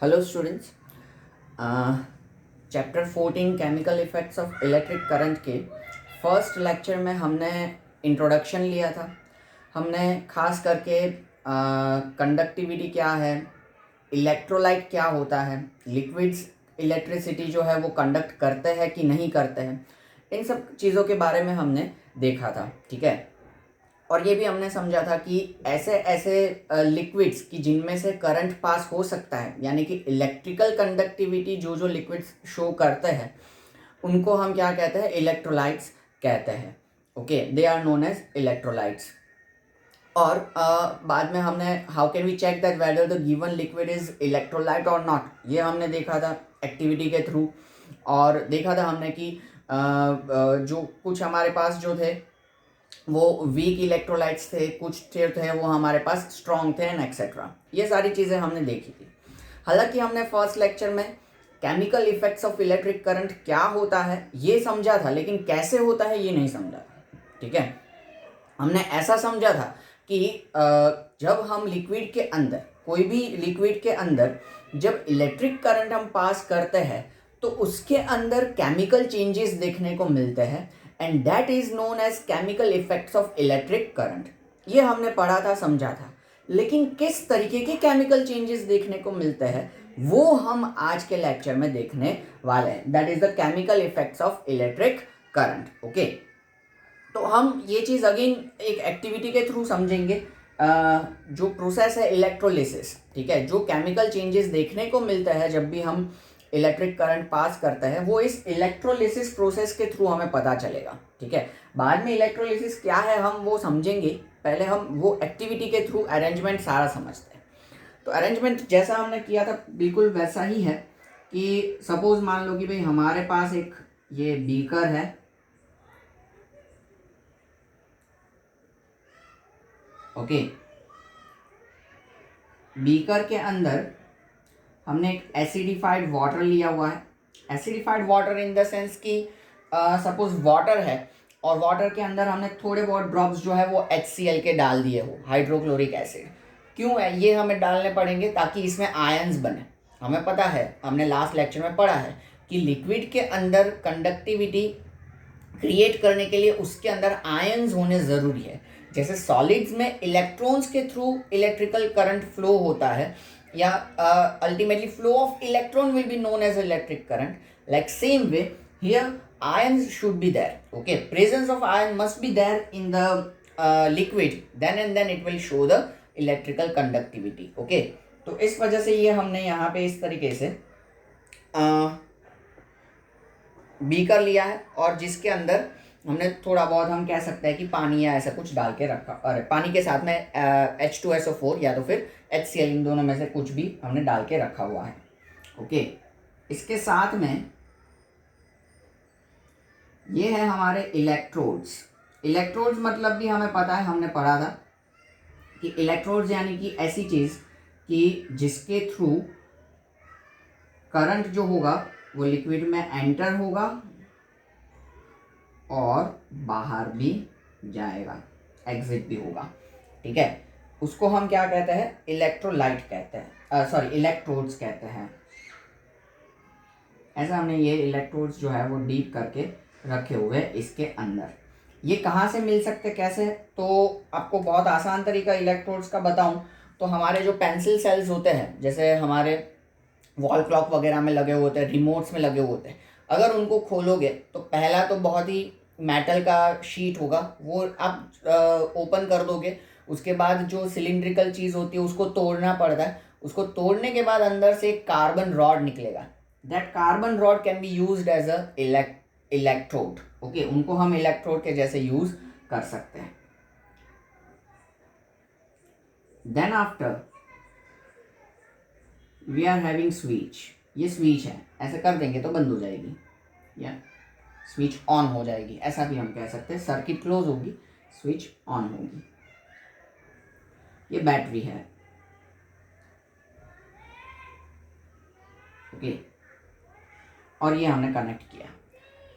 Hello students. Chapter 14 chemical effects of electric current के first lecture में हमने introduction लिया था। हमने खास करके कंडक्टिविटी क्या है, इलेक्ट्रोलाइट क्या होता है, लिक्विड्स इलेक्ट्रिसिटी जो है वो कंडक्ट करते हैं कि नहीं करते हैं, इन सब चीज़ों के बारे में हमने देखा था। ठीक है, और ये भी हमने समझा था कि ऐसे ऐसे लिक्विड्स की जिनमें से करंट पास हो सकता है, यानी कि इलेक्ट्रिकल कंडक्टिविटी जो जो लिक्विड्स शो करते हैं उनको हम क्या कहते हैं, इलेक्ट्रोलाइट्स कहते हैं। Okay, they are known as electrolytes. और बाद में हमने how can we check that whether the given liquid is electrolyte और नॉट, ये हमने देखा था एक्टिविटी के थ्रू। और देखा था हमने कि जो कुछ हमारे पास जो थे वो वीक इलेक्ट्रोलाइट्स थे, कुछ थे वो हमारे पास स्ट्रॉन्ग थे एंड एक्सेट्रा। ये सारी चीज़ें हमने देखी थी। हालांकि हमने फर्स्ट लेक्चर में chemical effects of electric current क्या होता है ये समझा था, लेकिन कैसे होता है ये नहीं समझा था। ठीक है, हमने ऐसा समझा था कि जब हम लिक्विड के अंदर, कोई भी लिक्विड के अंदर जब इलेक्ट्रिक करंट हम पास करते हैं तो उसके अंदर केमिकल चेंजेस देखने को मिलते हैं and that is known as chemical effects of electric current. ये हमने पढ़ा था, समझा था। लेकिन किस तरीके के केमिकल चेंजेस देखने को मिलते हैं वो हम आज के लेक्चर में देखने वाले हैं। That is the chemical effects of electric current. Okay, तो हम ये चीज़ अगेन एक एक्टिविटी के थ्रू समझेंगे। जो प्रोसेस है इलेक्ट्रोलिसिस, ठीक है, जो केमिकल चेंजेस देखने को मिलता है जब भी हम इलेक्ट्रिक करंट पास करते हैं वो इस इलेक्ट्रोलिसिस प्रोसेस के थ्रू हमें पता चलेगा। ठीक है, बाद में इलेक्ट्रोलिसिस क्या है हम वो समझेंगे, पहले हम वो एक्टिविटी के थ्रू अरेंजमेंट सारा समझते हैं। तो अरेंजमेंट जैसा हमने किया था बिल्कुल वैसा ही है कि सपोज मान लो कि भाई हमारे पास एक ये बीकर है। ओके, बीकर के अंदर हमने एक एसिडिफाइड वाटर लिया हुआ है। Acidified water in the sense कि सपोज वाटर है और वाटर के अंदर हमने थोड़े बहुत ड्रॉप्स जो है वो HCl के डाल दिए हो, हाइड्रोक्लोरिक एसिड। क्यों है ये हमें डालने पड़ेंगे? ताकि इसमें आयंस बने। हमें पता है, हमने लास्ट लेक्चर में पढ़ा है कि लिक्विड के अंदर कंडक्टिविटी क्रिएट करने के लिए उसके अंदर आयंस होने ज़रूरी है। जैसे सॉलिड्स में इलेक्ट्रॉन्स के थ्रू इलेक्ट्रिकल करंट फ्लो होता है, या ultimately flow of electron will be known as electric current. Like same way here ions should be there. Okay, presence of ion must be there in the liquid, then and then it will show the electrical conductivity. Okay, तो इस वजह से ये हमने यहाँ पे इस तरीके से बीकर लिया है और जिसके अंदर हमने थोड़ा बहुत, हम कह सकते हैं कि पानी या ऐसा कुछ डाल के रखा, और पानी के साथ में H2SO4 या तो फिर HCl, इन दोनों में से कुछ भी हमने डाल के रखा हुआ है। ओके, इसके साथ में ये है हमारे इलेक्ट्रोड्स। इलेक्ट्रोड्स मतलब भी हमें पता है, हमने पढ़ा था कि इलेक्ट्रोड्स यानी कि ऐसी चीज़ कि जिसके थ्रू करंट जो होगा वो लिक्विड में एंटर होगा और बाहर भी जाएगा, एग्जिट भी होगा। ठीक है, उसको हम क्या कहते हैं? इलेक्ट्रोलाइट कहते हैं, सॉरी इलेक्ट्रोड्स कहते हैं। ऐसा हमने ये इलेक्ट्रोड्स जो है वो डीप करके रखे हुए इसके अंदर। ये कहाँ से मिल सकते, कैसे? तो आपको बहुत आसान तरीका इलेक्ट्रोड्स का बताऊं तो हमारे जो पेंसिल सेल्स होते हैं, जैसे हमारे वॉल क्लॉक वगैरह में लगे हुए होते हैं, रिमोट्स में लगे हुए होते हैं, अगर उनको खोलोगे तो पहला तो बहुत ही मेटल का शीट होगा, वो आप ओपन कर दोगे। उसके बाद जो सिलिंड्रिकल चीज़ होती है उसको तोड़ना पड़ता है। उसको तोड़ने के बाद अंदर से एक कार्बन रॉड निकलेगा। That carbon rod can be used as a electrode. Okay, उनको हम इलेक्ट्रोड के जैसे यूज कर सकते हैं। Then after we are having switch. ये स्विच है, ऐसे कर देंगे तो बंद हो जाएगी या स्विच ऑन हो जाएगी, ऐसा भी हम कह सकते हैं। सर्किट क्लोज होगी, स्विच ऑन होगी। ये बैटरी है। ओके, और ये हमने कनेक्ट किया।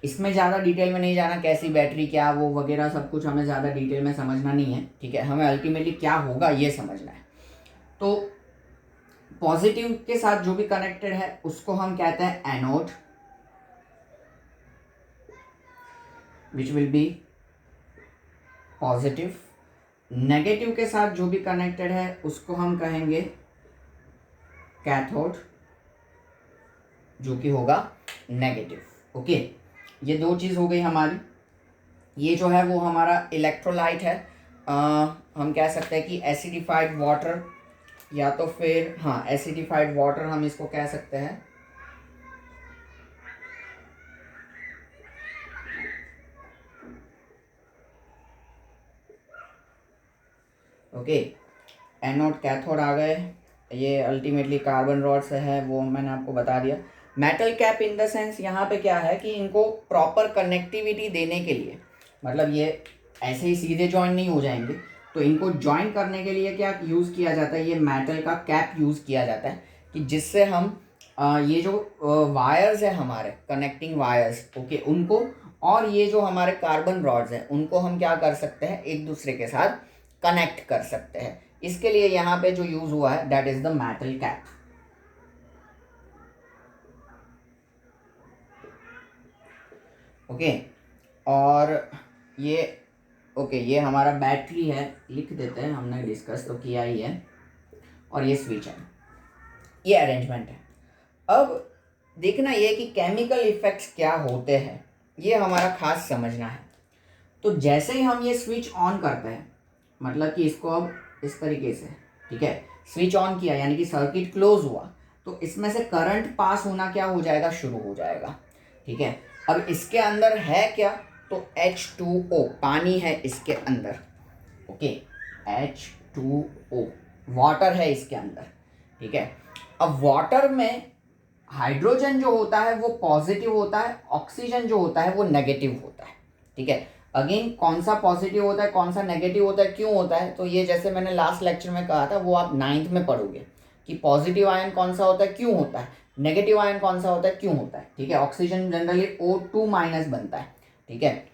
इसमें ज़्यादा डिटेल में नहीं जाना, कैसी बैटरी क्या वो वगैरह सब कुछ हमें ज़्यादा डिटेल में समझना नहीं है। ठीक है, हमें अल्टीमेटली क्या होगा ये समझना है। तो पॉजिटिव के साथ जो भी कनेक्टेड है उसको हम कहते हैं anode, which will be positive. Negative के साथ जो भी कनेक्टेड है उसको हम कहेंगे कैथोड, जो कि होगा नेगेटिव। ओके, ये दो चीज़ हो गई हमारी। ये जो है वो हमारा इलेक्ट्रोलाइट है, हम कह सकते हैं कि एसिडिफाइड वाटर, या तो फिर हाँ एसिडिफाइड वाटर हम इसको कह सकते हैं। ओके, एनोड कैथोड आ गए। ये अल्टीमेटली कार्बन रॉड से है, वो मैंने आपको बता दिया। Metal cap in the sense यहाँ पे क्या है कि इनको प्रॉपर कनेक्टिविटी देने के लिए, मतलब ये ऐसे ही सीधे ज्वाइन नहीं हो जाएंगे, तो इनको ज्वाइन करने के लिए क्या यूज़ किया जाता है, ये मेटल का कैप यूज़ किया जाता है, कि जिससे हम ये जो वायर्स है हमारे कनेक्टिंग वायर्स, ओके, उनको और ये जो हमारे कार्बन रॉड्स हैं उनको हम क्या कर सकते हैं, एक दूसरे के साथ कनेक्ट कर सकते हैं। इसके लिए यहाँ पे जो यूज हुआ है that is the metal cap. Okay, और ये ओके ये हमारा बैटरी है, लिख देते हैं, हमने डिस्कस तो किया ही है। और ये स्विच है, ये अरेंजमेंट है। अब देखना ये कि केमिकल इफेक्ट्स क्या होते हैं, ये हमारा खास समझना है। तो जैसे ही हम ये स्विच ऑन करते हैं, मतलब कि इसको अब इस तरीके से, ठीक है, स्विच ऑन किया यानी कि सर्किट क्लोज हुआ, तो इसमें से करंट पास होना क्या हो जाएगा, शुरू हो जाएगा। ठीक है, अब इसके अंदर है क्या, तो H2O पानी है इसके अंदर। ओके, H2O वाटर है इसके अंदर। ठीक है, अब वाटर में हाइड्रोजन जो होता है वो पॉजिटिव होता है, ऑक्सीजन जो होता है वो नेगेटिव होता है। ठीक है, अगेन कौन सा पॉजिटिव होता है कौन सा नेगेटिव होता है, क्यों होता है, तो ये जैसे मैंने लास्ट लेक्चर में कहा था वो आप 9th में पढ़ोगे कि पॉजिटिव आयन कौन सा होता है, क्यों होता है, नेगेटिव आयन कौन सा होता है, क्यों होता है। ठीक है, ऑक्सीजन जनरली O2 माइनस बनता है। ठीक है,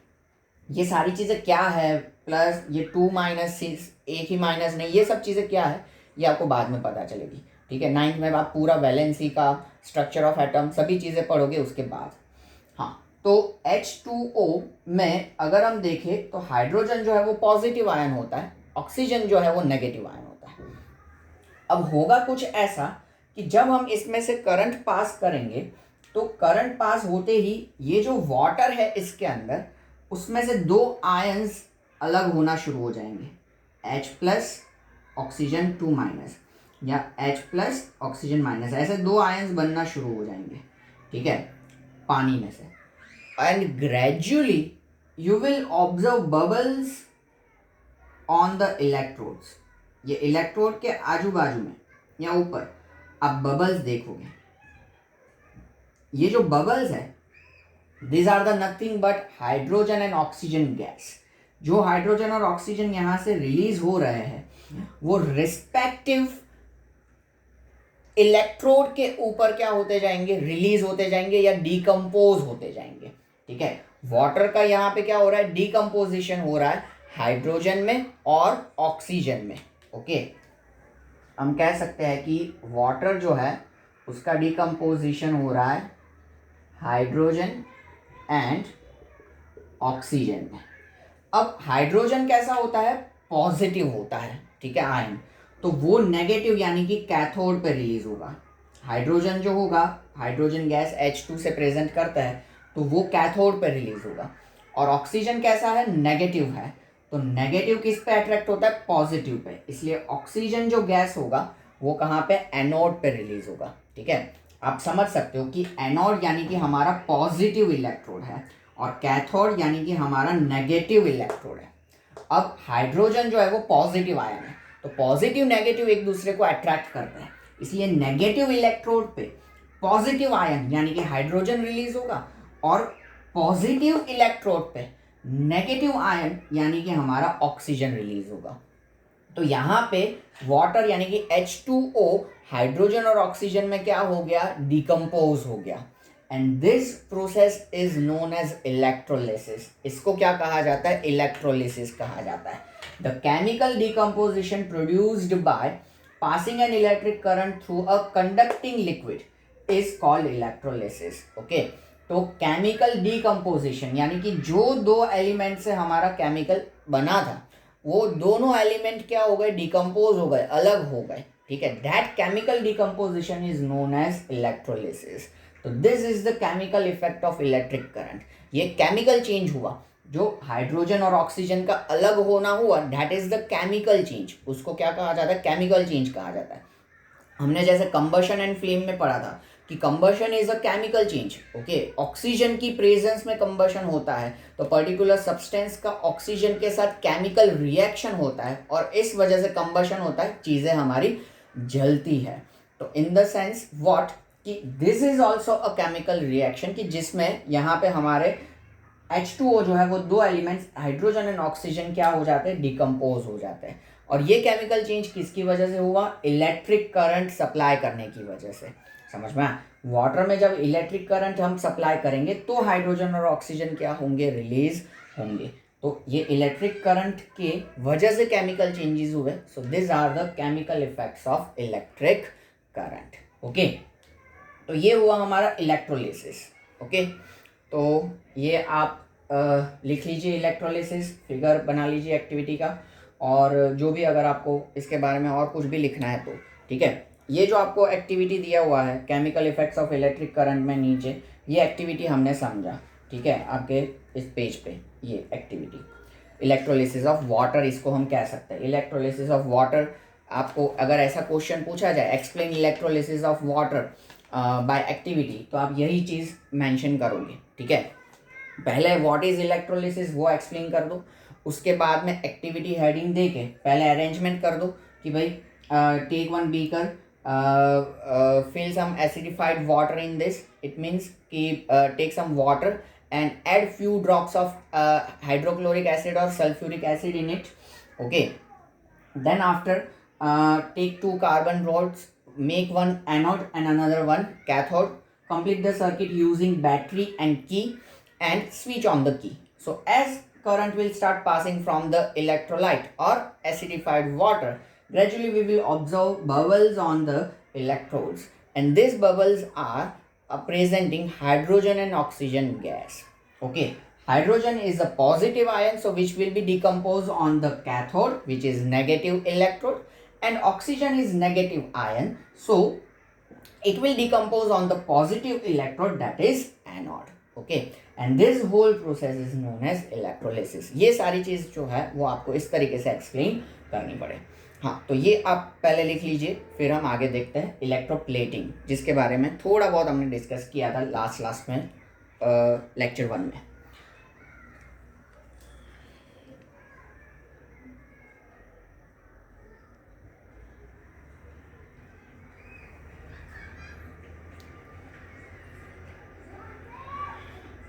ये सारी चीज़ें क्या है, प्लस ये 2 माइनस 6 एक ही माइनस नहीं, ये सब चीज़ें क्या है ये आपको बाद में पता चलेगी। ठीक है, 9th में आप पूरा वैलेंसी का, स्ट्रक्चर ऑफ एटम, सभी चीज़ें पढ़ोगे उसके बाद। हाँ, तो H2O में अगर हम देखें तो हाइड्रोजन जो है वो पॉजिटिव आयन होता है, ऑक्सीजन जो है वो नेगेटिव आयन होता है। अब होगा कुछ ऐसा कि जब हम इसमें से करंट पास करेंगे, तो करंट पास होते ही ये जो वाटर है इसके अंदर, उसमें से दो आयंस अलग होना शुरू हो जाएंगे, H प्लस ऑक्सीजन 2 माइनस, या H प्लस ऑक्सीजन माइनस, ऐसे दो आयंस बनना शुरू हो जाएंगे। ठीक है, पानी में से। And gradually you will observe bubbles on the electrodes. ये इलेक्ट्रोड के आजू बाजू में या ऊपर आप बबल्स देखोगे। ये जो बबल्स है, this are the nothing but hydrogen and oxygen gas. जो हाइड्रोजन और ऑक्सीजन यहाँ से रिलीज हो रहे हैं वो रिस्पेक्टिव इलेक्ट्रोड के ऊपर क्या होते जाएंगे, रिलीज होते जाएंगे या डीकम्पोज होते जाएंगे। ठीक है, वाटर का यहाँ पे क्या हो रहा है, डीकम्पोजिशन हो रहा है हाइड्रोजन में और ऑक्सीजन में। ओके, हम कह सकते हैं कि वाटर जो है उसका डीकम्पोजिशन हो रहा है हाइड्रोजन एंड ऑक्सीजन में। अब हाइड्रोजन कैसा होता है, पॉजिटिव होता है। ठीक है, आयन, तो वो नेगेटिव यानी कि कैथोड पे रिलीज होगा। हाइड्रोजन जो होगा, हाइड्रोजन गैस H2 से प्रेजेंट करता है, तो वो कैथोड पे रिलीज होगा। और ऑक्सीजन कैसा है, नेगेटिव है, तो नेगेटिव किस पे अट्रैक्ट होता है, पॉजिटिव पे, इसलिए ऑक्सीजन जो गैस होगा वो कहाँ पे, एनोड पे रिलीज होगा। ठीक है, आप समझ सकते हो कि एनोड यानी कि हमारा पॉजिटिव इलेक्ट्रोड है और कैथोड यानी कि हमारा नेगेटिव इलेक्ट्रोड है। अब हाइड्रोजन जो है वो पॉजिटिव आयन है, तो पॉजिटिव नेगेटिव एक दूसरे को अट्रैक्ट करते हैं, इसलिए नेगेटिव इलेक्ट्रोड पे पॉजिटिव आयन यानी कि हाइड्रोजन रिलीज होगा और पॉजिटिव इलेक्ट्रोड पे नेगेटिव आयन यानी कि हमारा ऑक्सीजन रिलीज होगा। तो यहाँ पे वाटर यानी कि H2O हाइड्रोजन और ऑक्सीजन में क्या हो गया, डिकम्पोज हो गया। And this process is known as electrolysis. इसको क्या कहा जाता है, इलेक्ट्रोलिसिस कहा जाता है। The chemical decomposition produced by passing an electric current through a conducting liquid is called electrolysis. Okay, तो केमिकल डिकम्पोजिशन यानी कि जो दो एलिमेंट से हमारा केमिकल बना था वो दोनों एलिमेंट क्या हो गए, डिकम्पोज हो गए, अलग हो गए, ठीक है. That chemical decomposition is known as electrolysis. तो this is the chemical effect of electric current. ये केमिकल चेंज हुआ, जो हाइड्रोजन और ऑक्सीजन का अलग होना हुआ, that is the chemical change. उसको क्या कहा जाता है, केमिकल चेंज कहा जाता है. हमने जैसे कंबशन एंड फ्लेम में पढ़ा था कि combustion is a chemical change. Okay, oxygen की प्रेजेंस में कंबशन होता है तो पर्टिकुलर सब्सटेंस का ऑक्सीजन के साथ केमिकल रिएक्शन होता है और इस वजह से कंबशन होता है, चीज़ें हमारी जलती है. तो इन द सेंस व्हाट कि this is also a chemical reaction कि जिसमें यहाँ पे हमारे H2O जो है वो दो एलिमेंट्स हाइड्रोजन एंड ऑक्सीजन क्या हो जाते हैं, डिकम्पोज हो जाते हैं. और ये केमिकल चेंज किसकी वजह से हुआ, इलेक्ट्रिक करंट सप्लाई करने की वजह से. समझ में, वाटर में जब इलेक्ट्रिक करंट हम सप्लाई करेंगे तो हाइड्रोजन और ऑक्सीजन क्या होंगे, रिलीज होंगे. तो ये इलेक्ट्रिक करंट के वजह से केमिकल चेंजेस हुए. So this are the chemical effects of electric current. Okay, तो ये हुआ हमारा इलेक्ट्रोलिसिस. ओके, तो ये आप लिख लीजिए इलेक्ट्रोलिसिस, फिगर बना लीजिए एक्टिविटी का. और जो भी अगर आपको इसके बारे में और कुछ भी लिखना है तो ठीक है. ये जो आपको एक्टिविटी दिया हुआ है chemical effects of electric current में नीचे, ये एक्टिविटी हमने समझा, ठीक है. आपके इस पेज पे ये एक्टिविटी इलेक्ट्रोलिसिस ऑफ वाटर, इसको हम कह सकते हैं इलेक्ट्रोलिसिस ऑफ वाटर. आपको अगर ऐसा क्वेश्चन पूछा जाए explain electrolysis of water bye activity, तो आप यही चीज़ मेंशन करोगे, ठीक है. पहले व्हाट इज इलेक्ट्रोलिसिस वो एक्सप्लेन कर दो, उसके बाद में एक्टिविटी हेडिंग दे के पहले अरेंजमेंट कर दो कि भाई take one beaker, fill some acidified water in this. It means कि take some water and add few drops of hydrochloric acid or sulfuric acid in it. Okay, then after take two carbon rods, make one anode and another one cathode, complete the circuit using battery and key and switch on the key. So as current will start passing from the electrolyte or acidified water, gradually we will observe bubbles on the electrodes, and these bubbles are presenting hydrogen and oxygen gas. Okay, hydrogen is a positive ion, so which will be decomposed on the cathode, which is negative electrode, and oxygen is negative ion, so it will decompose on the positive electrode, that is anode. Okay, and this whole process is known as electrolysis. ये सारी चीज जो है वो आपको इस तरीके से एक्सप्लेन करनी पड़े. हाँ, तो ये आप पहले लिख लीजिए, फिर हम आगे देखते हैं इलेक्ट्रोप्लेटिंग, जिसके बारे में थोड़ा बहुत हमने डिस्कस किया था लास्ट में लेक्चर 1 में.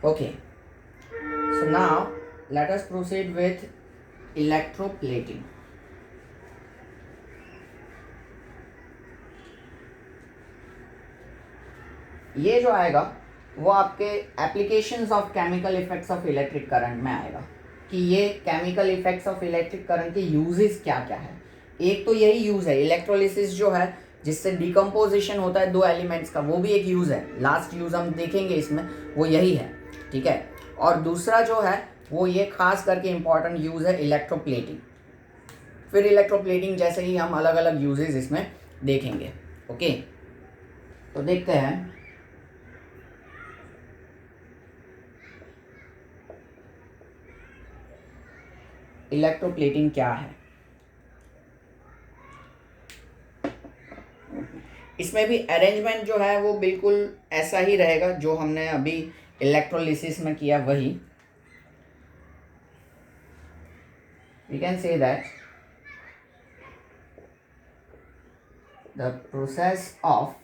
Okay, so now let us proceed with electroplating. ये जो आएगा वो आपके applications of chemical effects of electric current में आएगा कि ये chemical effects of electric current के यूजेस क्या क्या है. एक तो यही यूज़ है इलेक्ट्रोलिसिस जो है, जिससे डिकम्पोजिशन होता है दो एलिमेंट्स का, वो भी एक यूज़ है. लास्ट यूज़ हम देखेंगे इसमें वो यही है, ठीक है. और दूसरा जो है वो ये खास करके इम्पॉर्टेंट यूज़ है इलेक्ट्रोप्लेटिंग. फिर इलेक्ट्रोप्लेटिंग जैसे ही हम अलग अलग यूजेस इसमें देखेंगे. ओके, तो देखते हैं इलेक्ट्रोप्लेटिंग क्या है. इसमें भी अरेंजमेंट जो है वो बिल्कुल ऐसा ही रहेगा जो हमने अभी इलेक्ट्रोलिसिस में किया वही. We can say that the process of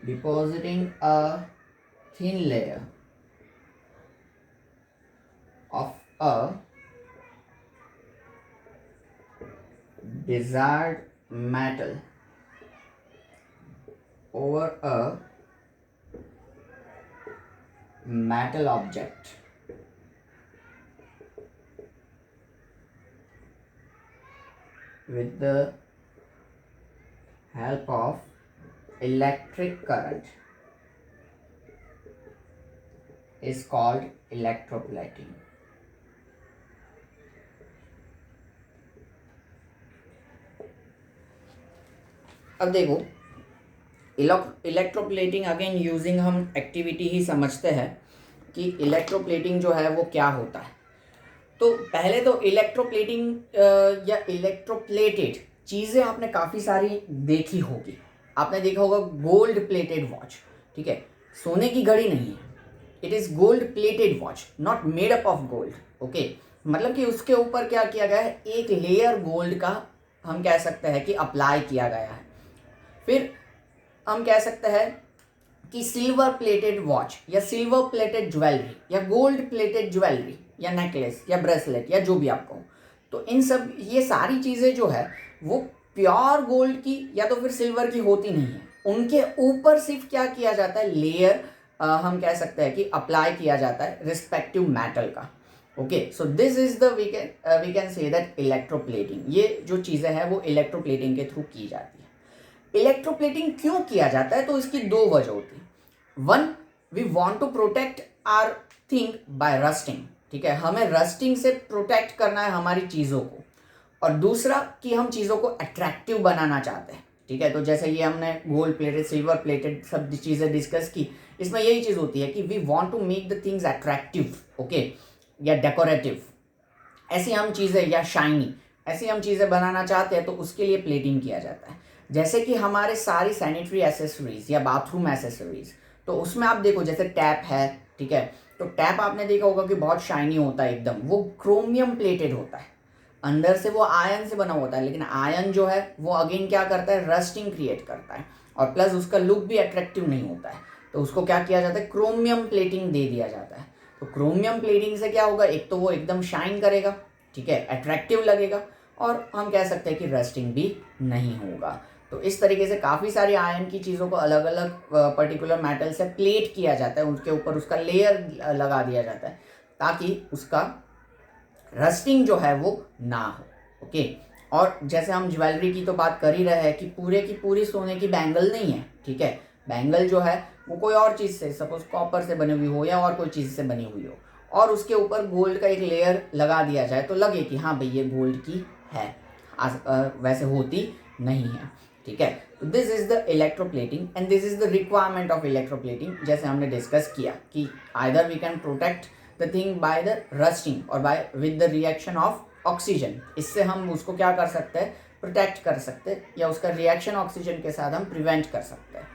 depositing a thin layer of a desired metal over a metal object with the help of electric current is called electroplating. अब देखो, इलेक्ट्रोप्लेटिंग अगेन यूजिंग हम activity ही समझते हैं कि electroplating जो है वो क्या होता है। तो पहले तो इलेक्ट्रोप्लेटिंग या इलेक्ट्रोप्लेटेड चीज़ें आपने काफ़ी सारी देखी होगी। आपने देखा होगा गोल्ड प्लेटेड वॉच, ठीक है, सोने की घड़ी नहीं है, it is gold plated watch, not made up of gold. Okay, मतलब कि उसके ऊपर क्या किया गया है, एक लेयर गोल्ड का हम कह सकते हैं कि अप्लाई किया गया है। फिर हम कह सकते हैं कि सिल्वर प्लेटेड वॉच या सिल्वर प्लेटेड ज्वेलरी या गोल्ड प्लेटेड ज्वेलरी या नेकलेस या ब्रेसलेट या जो भी आप कहो, तो इन सब ये सारी चीज़ें जो है वो प्योर गोल्ड की या तो फिर सिल्वर की होती नहीं है। उनके ऊपर सिर्फ क्या किया जाता है, लेयर हम कह सकते हैं कि अप्लाई किया जाता है रिस्पेक्टिव मेटल का। Okay, so this is the we can say that electroplating, ये जो चीज़ें हैं वो इलेक्ट्रोप्लेटिंग के थ्रू की जाती है। इलेक्ट्रोप्लेटिंग क्यों किया जाता है, तो इसकी दो वजह होती है। One, we want to protect our thing by rusting, ठीक है, हमें रस्टिंग से प्रोटेक्ट करना है हमारी चीज़ों को। और दूसरा कि हम चीज़ों को अट्रैक्टिव बनाना चाहते हैं, ठीक है। तो जैसे ये हमने गोल्ड प्लेटेड, सिल्वर प्लेटेड सब चीज़ें डिस्कस की, इसमें यही चीज़ होती है कि we want to make the things attractive, okay, या डेकोरेटिव, ऐसी हम चीज़ें, या शाइनी, ऐसी हम चीज़ें बनाना चाहते हैं, तो उसके लिए प्लेटिंग किया जाता है। जैसे कि हमारे सारी सैनिटरी एसेसरीज या बाथरूम एसेसरीज, तो उसमें आप देखो जैसे टैप है, ठीक है, तो टैप आपने देखा होगा कि बहुत शाइनी होता है एकदम, वो क्रोमियम प्लेटेड होता है, अंदर से वो आयरन से बना होता है, लेकिन आयरन जो है वो अगेन क्या करता है, रस्टिंग क्रिएट करता है, और प्लस उसका लुक भी अट्रैक्टिव नहीं होता है, तो उसको क्या किया जाता है, क्रोमियम प्लेटिंग दे दिया जाता है। तो क्रोमियम प्लेटिंग से क्या होगा, एक तो वो एकदम शाइन करेगा, ठीक है, अट्रैक्टिव लगेगा, और हम कह सकते हैं कि रस्टिंग भी नहीं होगा। तो इस तरीके से काफ़ी सारी आयरन की चीज़ों को अलग अलग पर्टिकुलर मेटल से प्लेट किया जाता है, उसके ऊपर उसका लेयर लगा दिया जाता है ताकि उसका रस्टिंग जो है वो ना हो। ओके, और जैसे हम ज्वेलरी की तो बात कर ही रहे हैं कि पूरे की पूरी सोने की बैंगल नहीं है, ठीक है, बैंगल जो है वो कोई और चीज़ से, सपोज कॉपर से बनी हुई हो या और कोई चीज़ से बनी हुई हो, और उसके ऊपर गोल्ड का एक लेयर लगा दिया जाए तो लगे कि हाँ भाई ये गोल्ड की है, वैसे होती नहीं है, ठीक है। तो this is the electroplating and this is the requirement of electroplating, जैसे हमने डिस्कस किया कि either we can protect the thing by the rusting और by with the reaction of oxygen, इससे हम उसको क्या कर सकते हैं, प्रोटेक्ट कर सकते हैं, या उसका रिएक्शन ऑक्सीजन के साथ हम प्रिवेंट कर सकते हैं।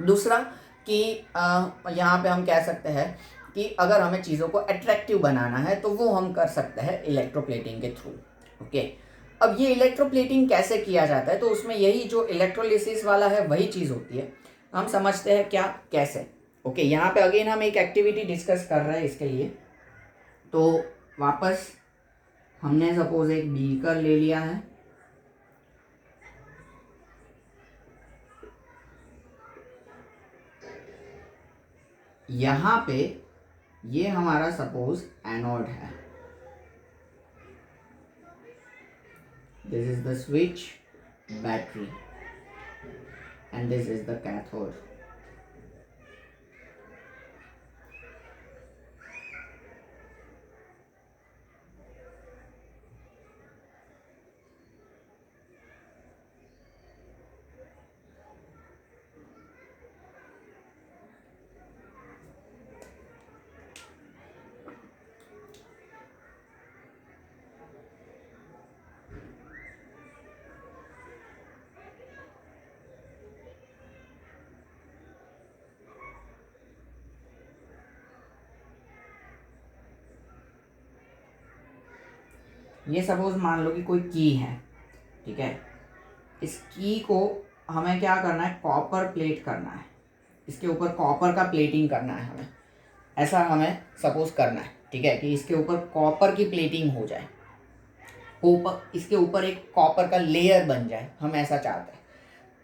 दूसरा कि यहाँ पे हम कह सकते हैं कि अगर हमें चीज़ों को अट्रैक्टिव बनाना है तो वो हम कर सकते हैं इलेक्ट्रोप्लेटिंग के थ्रू। ओके, अब ये इलेक्ट्रोप्लेटिंग कैसे किया जाता है, तो उसमें यही जो इलेक्ट्रोलिसिस वाला है वही चीज़ होती है, हम समझते हैं क्या कैसे। ओके, यहाँ पे अगेन हम एक एक्टिविटी डिस्कस कर रहे हैं इसके लिए। तो वापस हमने सपोज एक बीकर ले लिया है, यहाँ पे ये हमारा सपोज एनोड है, this is the switch, battery, and this is the cathode. ये सपोज मान लो कि कोई की है, ठीक है, इस की को हमें क्या करना है, कॉपर प्लेट करना है, इसके ऊपर कॉपर का प्लेटिंग करना है हमें, ऐसा हमें सपोज करना है, ठीक है, कि इसके ऊपर कॉपर की प्लेटिंग हो जाए, ऊपर इसके ऊपर एक कॉपर का लेयर बन जाए, हम ऐसा चाहते हैं।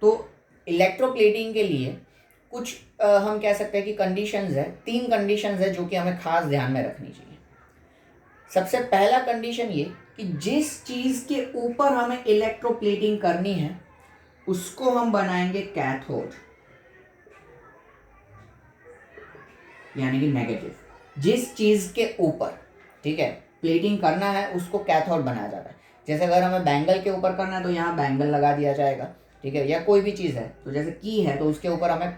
तो इलेक्ट्रोप्लेटिंग के लिए कुछ हम कह सकते हैं कि कंडीशंस है, 3 कंडीशंस है जो कि हमें खास ध्यान में रखनी चाहिए। सबसे पहला कंडीशन ये कि जिस चीज़ के ऊपर हमें इलेक्ट्रोप्लेटिंग करनी है उसको हम बनाएंगे कैथोड, यानी कि नेगेटिव। जिस चीज़ के ऊपर, ठीक है, प्लेटिंग करना है उसको कैथोड बनाया जाता है। जैसे अगर हमें बैंगल के ऊपर करना है तो यहाँ बैंगल लगा दिया जाएगा, ठीक है, या कोई भी चीज़ है तो जैसे की है तो उसके ऊपर हमें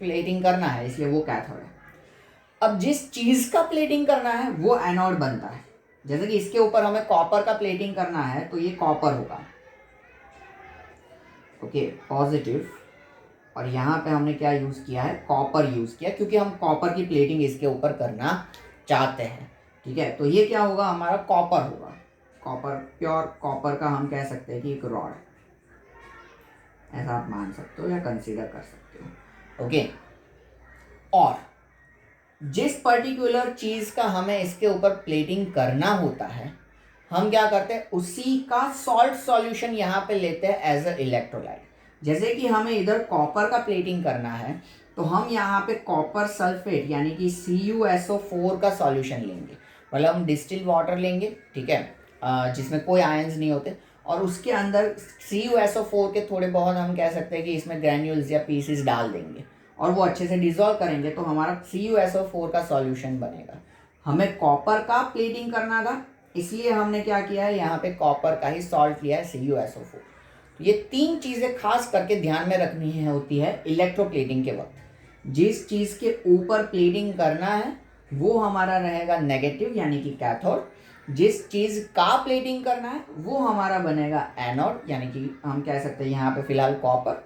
प्लेटिंग करना है, इसलिए वो कैथोड है। अब जिस चीज़ का प्लेटिंग करना है वो एनोड बनता है। जैसे कि इसके ऊपर हमें कॉपर का प्लेटिंग करना है तो ये कॉपर होगा, ओके, पॉजिटिव। और यहाँ पे हमने क्या यूज़ किया है, कॉपर यूज़ किया, क्योंकि हम कॉपर की प्लेटिंग इसके ऊपर करना चाहते हैं, ठीक है। तो ये क्या होगा, हमारा कॉपर होगा, कॉपर, प्योर कॉपर का हम कह सकते हैं कि एक रॉड, ऐसा आप मान सकते हो या कंसीडर कर सकते हो, ओके। और जिस पर्टिकुलर चीज़ का हमें इसके ऊपर प्लेटिंग करना होता है हम क्या करते हैं, उसी का सॉल्ट सॉल्यूशन यहाँ पे लेते हैं एज अ इलेक्ट्रोलाइट। जैसे कि हमें इधर कॉपर का प्लेटिंग करना है तो हम यहाँ पे कॉपर सल्फेट यानी कि CuSO4 का सॉल्यूशन लेंगे, मतलब हम डिस्टिल वाटर लेंगे, ठीक है, जिसमें कोई आयंस नहीं होते, और उसके अंदर CuSO4 के थोड़े बहुत हम कह सकते हैं कि इसमें ग्रैन्यूल्स या पीसीस डाल देंगे और वो अच्छे से डिजोल्व करेंगे तो हमारा CuSO4 का सॉल्यूशन बनेगा। हमें कॉपर का प्लेटिंग करना था इसलिए हमने क्या किया है, यहाँ पे कॉपर का ही सॉल्ट लिया है, CuSO4। तो ये 3 चीज़ें खास करके ध्यान में रखनी है होती है इलेक्ट्रोप्लेटिंग के वक्त। जिस चीज़ के ऊपर प्लेटिंग करना है वो हमारा रहेगा नेगेटिव यानी कि कैथोड। जिस चीज़ का प्लेटिंग करना है वो हमारा बनेगा एनोड, यानी कि हम कह सकते हैं यहाँ पे फिलहाल कॉपर।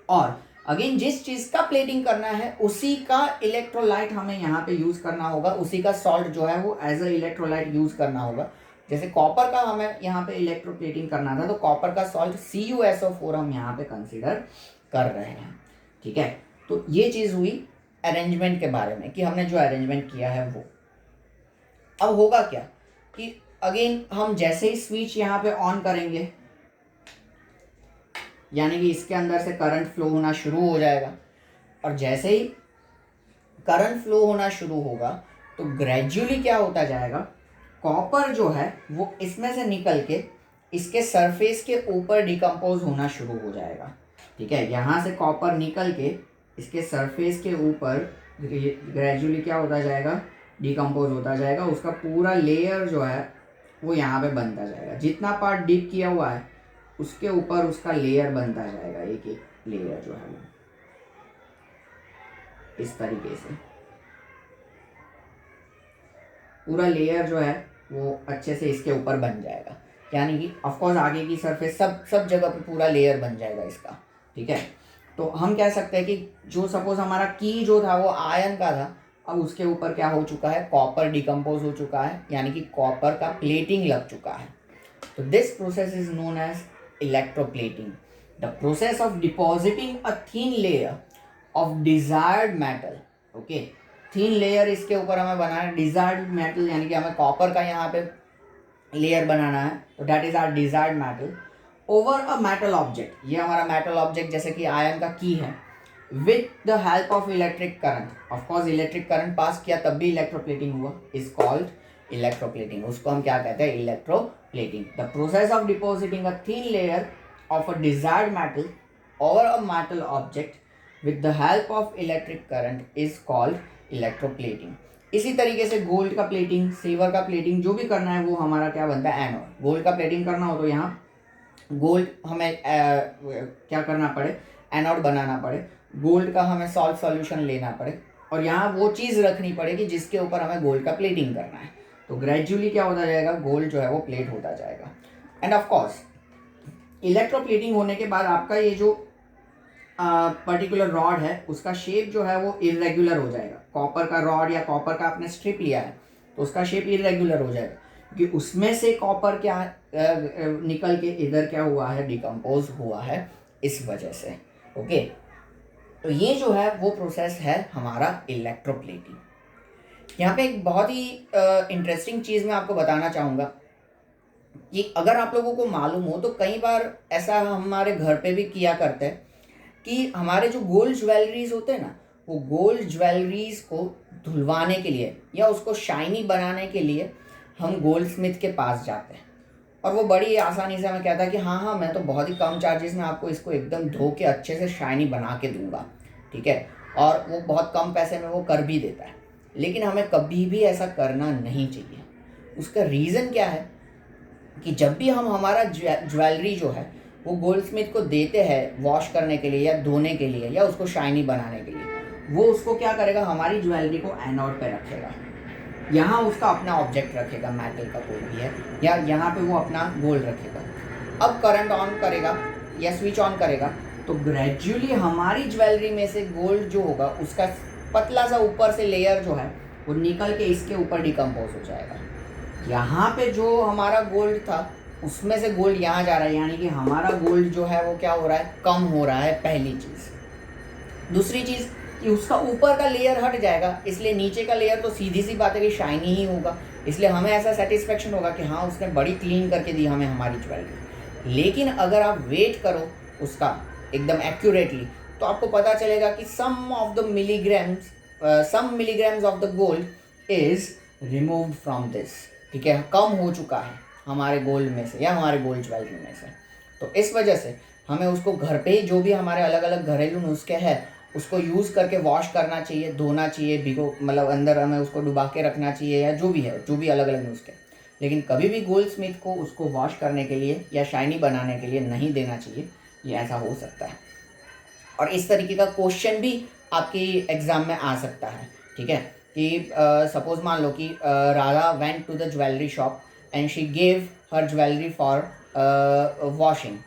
और अगेन जिस चीज़ का प्लेटिंग करना है उसी का इलेक्ट्रोलाइट हमें यहाँ पे यूज़ करना होगा, उसी का सॉल्ट जो है वो एज अ इलेक्ट्रोलाइट यूज़ करना होगा। जैसे कॉपर का हमें यहाँ पे इलेक्ट्रोप्लेटिंग करना था तो कॉपर का सॉल्ट CuSO4 हम यहाँ पे कंसीडर कर रहे हैं, ठीक है। तो ये चीज़ हुई अरेंजमेंट के बारे में कि हमने जो अरेंजमेंट किया है वो। अब होगा क्या कि अगेन हम जैसे ही स्विच यहाँ पे ऑन करेंगे यानी कि इसके अंदर से करंट फ्लो होना शुरू हो जाएगा, और जैसे ही करंट फ्लो होना शुरू होगा तो ग्रेजुअली क्या होता जाएगा, कॉपर जो है वो इसमें से निकल के इसके सरफेस के ऊपर डिकम्पोज होना शुरू हो जाएगा, ठीक है। यहाँ से कॉपर निकल के इसके सरफेस के ऊपर ग्रेजुअली क्या होता जाएगा, डिकम्पोज होता जाएगा। उसका पूरा लेयर जो है वो यहाँ पे बनता जाएगा, जितना पार्ट डीप किया हुआ है उसके ऊपर उसका लेयर बनता जाएगा, एक एक लेयर जो है वो इस तरीके से पूरा लेयर जो है वो अच्छे से इसके ऊपर बन जाएगा, यानी कि ऑफकोर्स आगे की सरफेस सब जगह पे पूरा लेयर बन जाएगा इसका, ठीक है। तो हम कह सकते हैं कि जो सपोज हमारा की जो था वो आयन का था, अब उसके ऊपर क्या हो चुका है, कॉपर डिकम्पोज हो चुका है, यानी कि कॉपर का प्लेटिंग लग चुका है। तो this process is known as electroplating, the process of depositing a thin layer of desired metal, okay, thin layer इसके ऊपर हमें बनाना है desired metal, यानी कि हमें कॉपर का यहाँ पे लेयर बनाना है, तो that is our desired metal over a metal object। ये हमारा metal object जैसे कि आयन का की है, with the help of electric current, of course electric current पास किया तब भी electroplating हुआ, is called electroplating। उसको हम क्या कहते हैं, electroplating। The process of depositing a thin layer of a desired metal over a metal object with the help of electric current is called electroplating। इसी तरीके से गोल्ड का प्लेटिंग, सिल्वर का प्लेटिंग जो भी करना है वो हमारा क्या बनता है, एनोड। गोल्ड का प्लेटिंग करना हो तो यहाँ गोल्ड हमें क्या करना पड़े, एनोड बनाना पड़े, गोल्ड का हमें सॉल्ट सॉल्यूशन लेना पड़े, और यहाँ वो चीज़ रखनी पड़ेगी जिसके ऊपर हमें गोल्ड का प्लेटिंग करना है। तो ग्रेजुअली क्या होता जाएगा, गोल्ड जो है वो प्लेट होता जाएगा। एंड ऑफ कोर्स इलेक्ट्रोप्लेटिंग होने के बाद आपका ये जो पर्टिकुलर रॉड है उसका शेप जो है वो इरेगुलर हो जाएगा। कॉपर का रॉड या कॉपर का आपने स्ट्रिप लिया है तो उसका शेप इरेगुलर हो जाएगा, क्योंकि उसमें से कॉपर क्या निकल के इधर क्या हुआ है, डिकम्पोज हुआ है इस वजह से, ओके। तो ये जो है वो प्रोसेस है हमारा इलेक्ट्रोप्लेटिंग। यहाँ पे एक बहुत ही इंटरेस्टिंग चीज़ मैं आपको बताना चाहूँगा कि अगर आप लोगों को मालूम हो तो कई बार ऐसा हमारे घर पे भी किया करते हैं कि हमारे जो गोल्ड ज्वेलरीज होते हैं ना, वो गोल्ड ज्वेलरीज को धुलवाने के लिए या उसको शाइनी बनाने के लिए हम गोल्ड स्मिथ के पास जाते हैं, और वो बड़ी आसानी से हमें कहता है कि हाँ हाँ मैं तो बहुत ही कम चार्जेस में आपको इसको एकदम धो के अच्छे से शाइनी बना के दूंगा, ठीक है, और वो बहुत कम पैसे में वो कर भी देता है। लेकिन हमें कभी भी ऐसा करना नहीं चाहिए। उसका रीज़न क्या है कि जब भी हम हमारा ज्वेलरी जो है वो गोल्ड स्मिथ को देते हैं वॉश करने के लिए या धोने के लिए या उसको शाइनी बनाने के लिए, वो उसको क्या करेगा, हमारी ज्वेलरी को एनोड पे रखेगा, यहाँ उसका अपना ऑब्जेक्ट रखेगा, मेटल का कोई भी है, या यहाँ पे वो अपना गोल्ड रखेगा। अब करंट ऑन करेगा या स्विच ऑन करेगा तो ग्रेजुअली हमारी ज्वेलरी में से गोल्ड जो होगा उसका पतला सा ऊपर से लेयर जो है वो निकल के इसके ऊपर डिकम्पोज हो जाएगा। यहाँ पे जो हमारा गोल्ड था उसमें से गोल्ड यहाँ जा रहा है, यानी कि हमारा गोल्ड जो है वो क्या हो रहा है, कम हो रहा है, पहली चीज़। दूसरी चीज़ कि उसका ऊपर का लेयर हट जाएगा, इसलिए नीचे का लेयर तो सीधी सी बात है कि शाइनी ही होगा, इसलिए हमें ऐसा सेटिस्फेक्शन होगा कि हाँ उसने बड़ी क्लीन करके दी हमें हमारी ज्वेलरी। लेकिन अगर आप वेट करो उसका एकदम एक्यूरेटली तो आपको पता चलेगा कि some milligrams of the gold is removed from this, ठीक है, कम हो चुका है हमारे गोल्ड में से या हमारे गोल्ड ज्वेलरी में से। तो इस वजह से हमें उसको घर पे ही जो भी हमारे अलग अलग घरेलू नुस्खे हैं उसको यूज़ करके वॉश करना चाहिए, धोना चाहिए, भिगो मतलब अंदर हमें उसको डुबा के रखना चाहिए, या जो भी है, जो भी अलग अलग नुस्खे। लेकिन कभी भी गोल्ड स्मिथ को उसको वॉश करने के लिए या शाइनी बनाने के लिए नहीं देना चाहिए, ये ऐसा हो सकता है। और इस तरीके का क्वेश्चन भी आपकी एग्ज़ाम में आ सकता है, ठीक है, कि सपोज मान लो कि Radha went to the jewellery shop and she gave her jewellery for washing,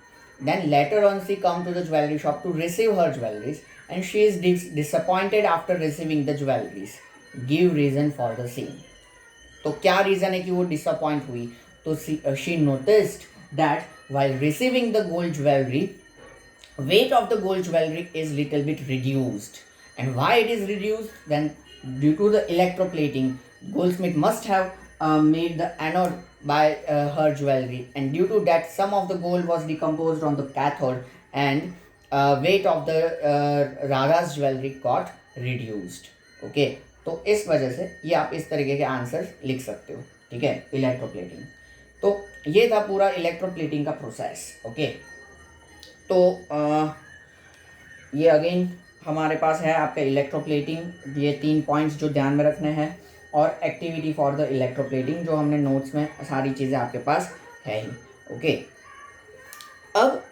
then later on she come to the jewelry shop to receive her jewelries and she is disappointed after receiving the jewelries, give reason for the same। तो क्या reason है कि वो disappoint हुई, तो she noticed that while receiving the gold jewelry weight of the gold jewelry is little bit reduced, and why it is reduced, then due to the electroplating goldsmith must have made the anode by her jewelry, and due to that some of the gold was decomposed on the cathode and weight of the Radha's jewelry got reduced। okay, तो इस वजह से ये आप इस तरीके के answer लिख सकते हो, ठीक है, इलेक्ट्रोप्लेटिंग। तो ये था पूरा इलेक्ट्रोप्लेटिंग का प्रोसेस। ओके, तो ये अगेन हमारे पास है आपका इलेक्ट्रोप्लेटिंग, ये 3 पॉइंट्स जो ध्यान में रखने हैं, और एक्टिविटी फॉर द इलेक्ट्रोप्लेटिंग जो हमने नोट्स में सारी चीज़ें आपके पास है ही। ओके, अब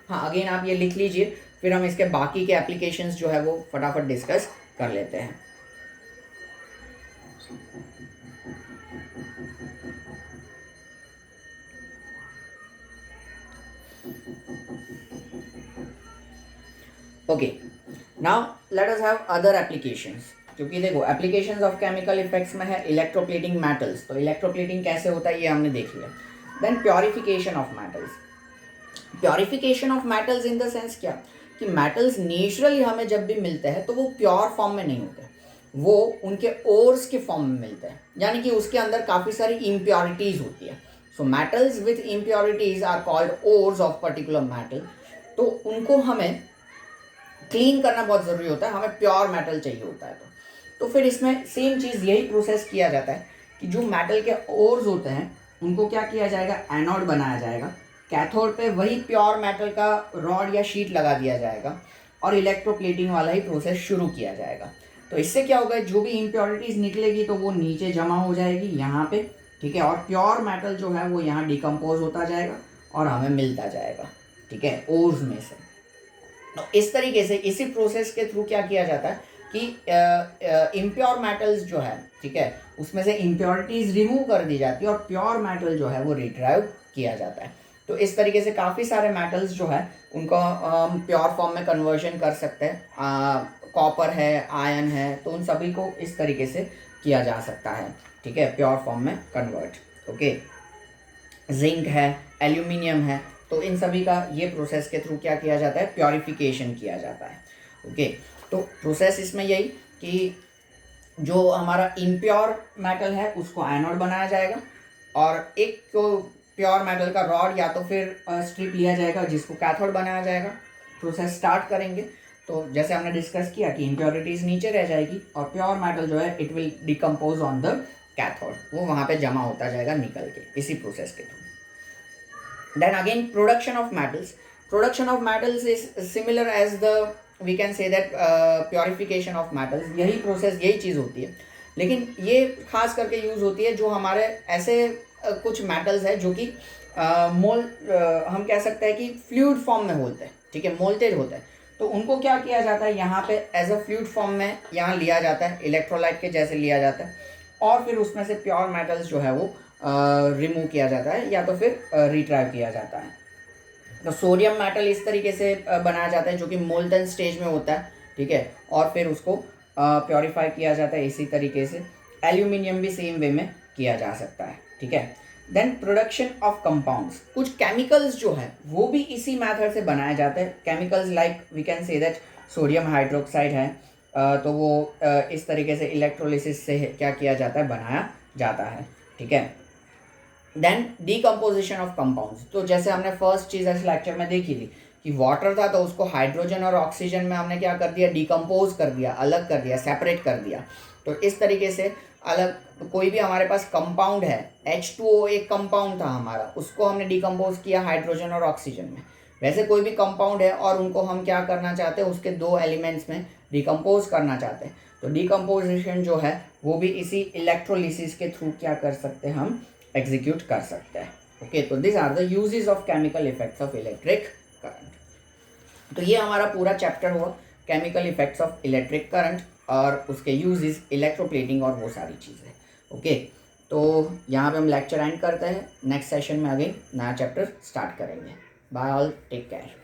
हाँ अगेन आप ये लिख लीजिए, फिर हम इसके बाकी के एप्लीकेशंस जो है वो फटाफट डिस्कस कर लेते हैं। Okay, now let us have other applications, क्योंकि देखो एप्लीकेशंस ऑफ केमिकल इफेक्ट्स में है इलेक्ट्रोप्लेटिंग मेटल्स, तो इलेक्ट्रोप्लेटिंग कैसे होता है ये हमने देख लिया। Then purification of metals, purification of metals in the sense क्या कि मेटल्स नेचुरली हमें जब भी मिलते हैं तो वो प्योर फॉर्म में नहीं होते, वो उनके ओर्स के फॉर्म में मिलते हैं, यानी कि उसके अंदर काफ़ी सारी इम्प्योरिटीज़ होती है। So metals with impurities are called ores of particular metal. तो उनको हमें क्लीन करना बहुत ज़रूरी होता है, हमें प्योर मेटल चाहिए होता है। तो फिर इसमें सेम चीज़ यही प्रोसेस किया जाता है कि जो मेटल के ओर्स होते हैं उनको क्या किया जाएगा, एनोड बनाया जाएगा, कैथोड पे वही प्योर मेटल का रॉड या शीट लगा दिया जाएगा और इलेक्ट्रोप्लेटिंग वाला ही प्रोसेस शुरू किया जाएगा। तो इससे क्या होगा, जो भी इम्प्योरिटीज़ निकलेगी तो वो नीचे जमा हो जाएगी यहाँ पे, ठीक है, और प्योर मेटल जो है वो यहाँ डिकम्पोज होता जाएगा और हमें मिलता जाएगा, ठीक है, ओर्स में से। तो इस तरीके से इसी प्रोसेस के थ्रू क्या किया जाता है कि इम्प्योर मेटल्स जो है, ठीक है, उसमें से इम्प्योरिटीज़ रिमूव कर दी जाती है और प्योर मेटल जो है वो रिट्राइव किया जाता है। तो इस तरीके से काफ़ी सारे मेटल्स जो है उनको प्योर फॉर्म में कन्वर्जन कर सकते हैं, कॉपर है, आयरन है, तो उन सभी को इस तरीके से किया जा सकता है, ठीक है, प्योर फॉर्म में कन्वर्ट। ओके, जिंक है, एल्यूमिनियम है, तो इन सभी का ये प्रोसेस के थ्रू क्या किया जाता है, प्योरिफिकेशन किया जाता है। ओके, तो प्रोसेस इसमें यही कि जो हमारा इम्प्योर मेटल है उसको एनोड बनाया जाएगा और एक को प्योर मेटल का रॉड या तो फिर स्ट्रिप लिया जाएगा जिसको कैथोड बनाया जाएगा, प्रोसेस स्टार्ट करेंगे तो जैसे हमने डिस्कस किया कि इम्प्योरिटीज़ नीचे रह जाएगी और प्योर मेटल जो है it will decompose on the cathode, वो वहाँ पे जमा होता जाएगा निकल के इसी प्रोसेस के through. Then again production of metals is similar as the we can say that purification of metals, यही प्रोसेस यही चीज़ होती है, लेकिन ये खास करके यूज़ होती है जो हमारे ऐसे कुछ मेटल्स है जो कि हम कह सकते हैं कि फ्लूइड फॉर्म में होते हैं, ठीक है, मोल्टेड होते हैं, तो उनको क्या किया जाता है यहाँ पे एज अ फ्लूइड फॉर्म में यहाँ लिया जाता है, इलेक्ट्रोलाइट के जैसे लिया जाता है, और फिर उसमें से प्योर मेटल्स जो है वो रिमूव किया जाता है या तो फिर रिट्राइव किया जाता है। तो सोडियम मेटल इस तरीके से बनाया जाता है जो कि मोल्टन स्टेज में होता है, ठीक है, और फिर उसको प्योरीफाई किया जाता है इसी तरीके से। एल्यूमिनियम भी सेम वे में किया जा सकता है, ठीक है। देन प्रोडक्शन ऑफ कंपाउंड्स, कुछ केमिकल्स जो है वो भी इसी मेथड से बनाए जाते हैं। Chemicals like we can say that sodium hydroxide है, तो वो इस तरीके से इलेक्ट्रोलिसिस से क्या किया जाता है, बनाया जाता है, ठीक है। देन डीकम्पोजिशन ऑफ कंपाउंड्स, तो जैसे हमने फर्स्ट चीज़ इस लेक्चर में देखी थी कि वाटर था तो उसको हाइड्रोजन और ऑक्सीजन में हमने क्या कर दिया, डिकम्पोज कर दिया, अलग कर दिया, सेपरेट कर दिया। तो इस तरीके से अलग कोई भी हमारे पास कंपाउंड है, H2O एक कंपाउंड था हमारा, उसको हमने डिकम्पोज किया हाइड्रोजन और ऑक्सीजन में। वैसे कोई भी कंपाउंड है और उनको हम क्या करना चाहते हैं, उसके दो एलिमेंट्स में डिकम्पोज करना चाहते हैं, तो डिकम्पोजिशन जो है वो भी इसी इलेक्ट्रोलिसिस के थ्रू क्या कर सकते हैं, हम एग्जीक्यूट कर सकते हैं। ओके, तो this are the uses of chemical effects of electric current. तो ये हमारा पूरा चैप्टर हुआ chemical effects of electric current और उसके यूजेस, इलेक्ट्रोप्लेटिंग और वो सारी चीज़ें। ओके, तो यहाँ पे हम लेक्चर एंड करते हैं, नेक्स्ट सेशन में अगेन नया चैप्टर स्टार्ट करेंगे। Bye all, take care.